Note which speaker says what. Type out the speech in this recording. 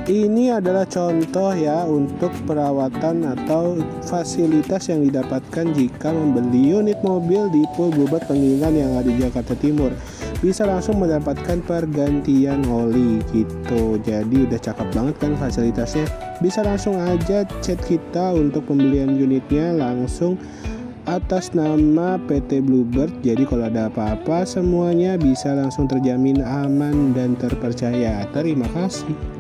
Speaker 1: Ini adalah contoh ya untuk perawatan atau fasilitas yang didapatkan jika membeli unit mobil di Pool Bluebird Penggilingan yang ada di Jakarta Timur. Bisa langsung mendapatkan pergantian oli gitu. Jadi udah cakep banget kan fasilitasnya. Bisa langsung aja chat kita untuk pembelian unitnya langsung atas nama PT Bluebird. Jadi kalau ada apa-apa semuanya bisa langsung terjamin aman dan terpercaya. Terima kasih.